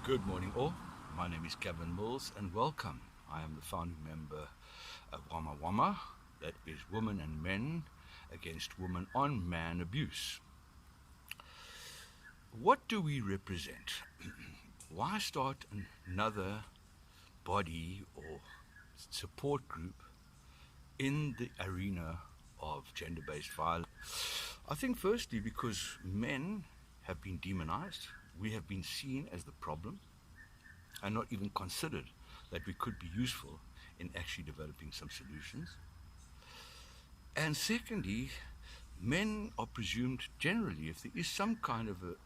Good morning, all. My name is Kevin Mills, and welcome. I am the founding member of Wamawoma, that is Women and Men Against Women on Man Abuse. What do we represent? Why start another body or support group in the arena of gender-based violence? I think firstly because men have been demonized. We have been seen as the problem and not even considered that we could be useful in actually developing some solutions. And secondly, men are presumed generally, if there is some kind of what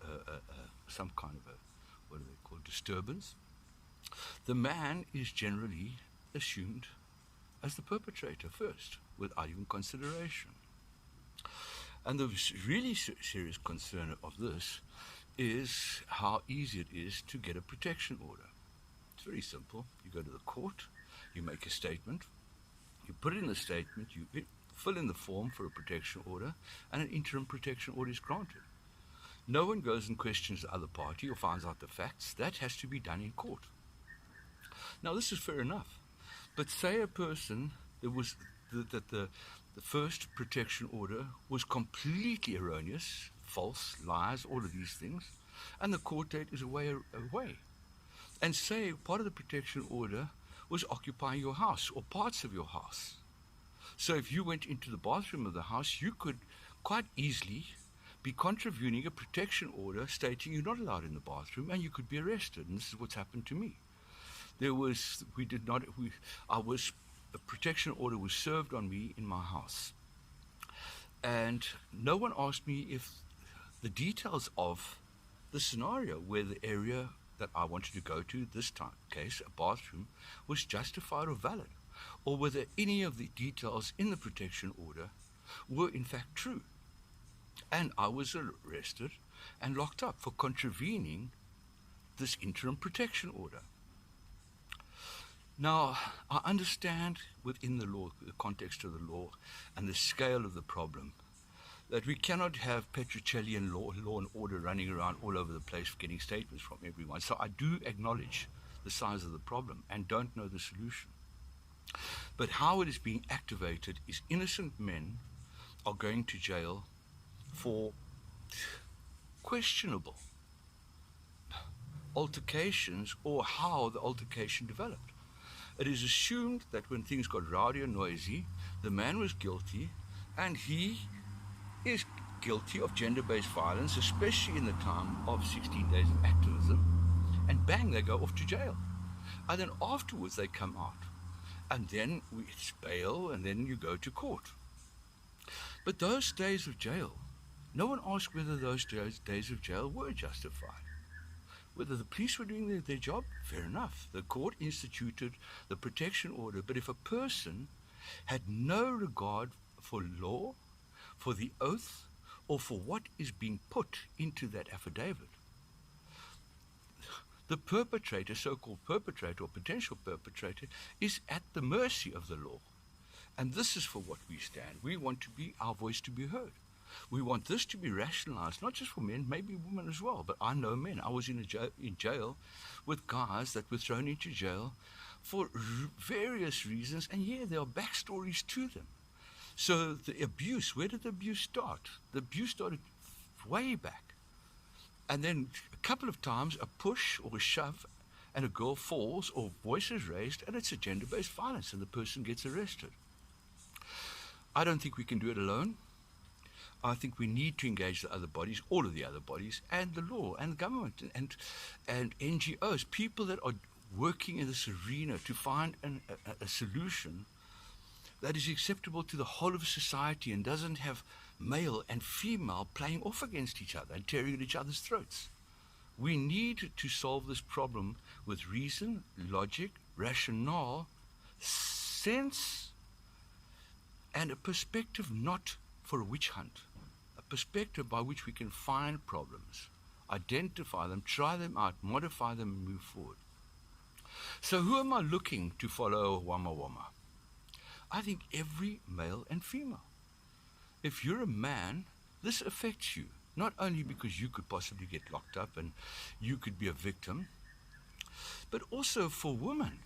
do they call, disturbance, the man is generally assumed as the perpetrator first, without even consideration. And the really serious concern of this is how easy it is to get a protection order. It's very simple. You go to the court, you make a statement, you put in the statement, you fill in the form for a protection order, and an interim protection order is granted. No one goes and questions the other party or finds out the facts. That has to be done in court. Now, this is fair enough. But say a person that the first protection order was completely erroneous, false, lies, all of these things, and the court date is away. And say part of the protection order was occupying your house or parts of your house. So if you went into the bathroom of the house, you could quite easily be contravening a protection order stating you're not allowed in the bathroom, and you could be arrested. And this is what's happened to me. A protection order was served on me in my house. And no one asked me if the details of the scenario where the area that I wanted to go to, this case, a bathroom, was justified or valid, or whether any of the details in the protection order were in fact true. And I was arrested and locked up for contravening this interim protection order. Now, I understand within the law, the context of the law, and the scale of the problem, that we cannot have Petruccellian law and order running around all over the place getting statements from everyone. So I do acknowledge the size of the problem and don't know the solution. But how it is being activated is innocent men are going to jail for questionable altercations or how the altercation developed. It is assumed that when things got rowdy and noisy, the man was guilty, and he is guilty of gender-based violence, especially in the time of 16 days of activism, and bang, they go off to jail. And then afterwards they come out, and then it's bail, and then you go to court. But those days of jail, no one asked whether those days of jail were justified. Whether the police were doing their job, fair enough. The court instituted the protection order. But if a person had no regard for law, for the oath, or for what is being put into that affidavit, the perpetrator, so-called perpetrator or potential perpetrator, is at the mercy of the law. And this is for what we stand. We want our voice to be heard. We want this to be rationalized, not just for men, maybe women as well. But I know men. I was in jail with guys that were thrown into jail for various reasons, and there are backstories to them. So the abuse, where did the abuse start? The abuse started way back. And then a couple of times a push or a shove and a girl falls or voice is raised, and it's a gender-based violence and the person gets arrested. I don't think we can do it alone. I think we need to engage the other bodies, all of the other bodies, and the law, and government, and NGOs, people that are working in this arena to find a solution that is acceptable to the whole of society and doesn't have male and female playing off against each other and tearing at each other's throats. We need to solve this problem with reason, logic, rationale, sense, and a perspective not for a witch hunt. Perspective by which we can find problems, identify them, try them out, modify them, and move forward. So who am I looking to follow Wamawoma? I think every male and female. If you're a man, this affects you, not only because you could possibly get locked up and you could be a victim, but also for women,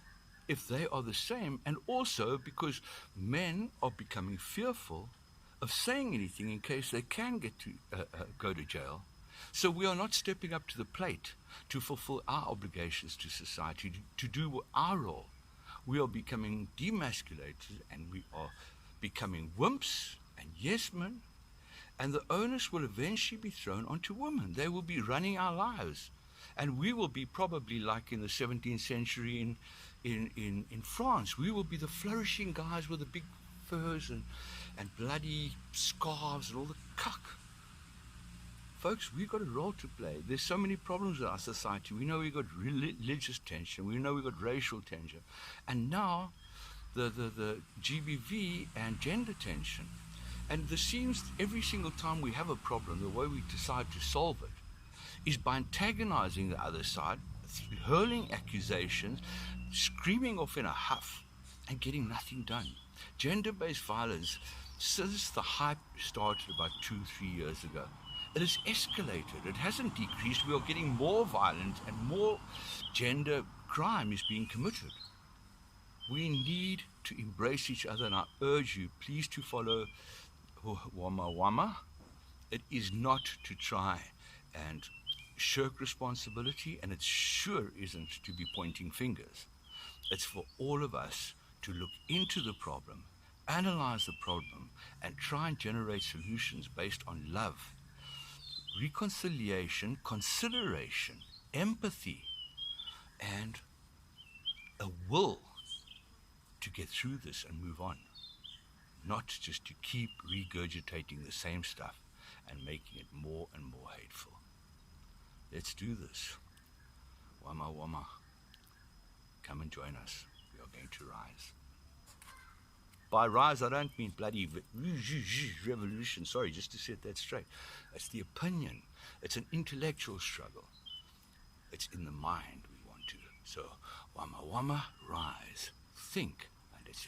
if they are the same, and also because men are becoming fearful of saying anything in case they can go to jail. So we are not stepping up to the plate to fulfill our obligations to society, to do our role. We are becoming demasculated, and we are becoming wimps and yes men, and the onus will eventually be thrown onto women. They will be running our lives, and we will be probably like in the 17th century in France. We will be the flourishing guys with the big furs and bloody scarves and all the cuck. Folks, we've got a role to play. There's so many problems in our society. We know we've got religious tension. We know we've got racial tension. And now the GBV and gender tension. And this seems every single time we have a problem, the way we decide to solve it is by antagonizing the other side, hurling accusations, screaming off in a huff, and getting nothing done. Gender-based violence, since the hype started about 2-3 years ago, it has escalated. It hasn't decreased. We are getting more violent, and more gender crime is being committed. We need to embrace each other, and I urge you, please, to follow Wamawoma. It is not to try and shirk responsibility, and it sure isn't to be pointing fingers. It's for all of us to look into the problem, analyze the problem, and try and generate solutions based on love, reconciliation, consideration, empathy, and a will to get through this and move on. Not just to keep regurgitating the same stuff and making it more and more hateful. Let's do this. Wamawoma, come and join us. We are going to rise. By rise, I don't mean bloody revolution. Sorry, just to set that straight. It's the opinion. It's an intellectual struggle. It's in the mind we want to. So, Wamawoma, rise. Think, and let's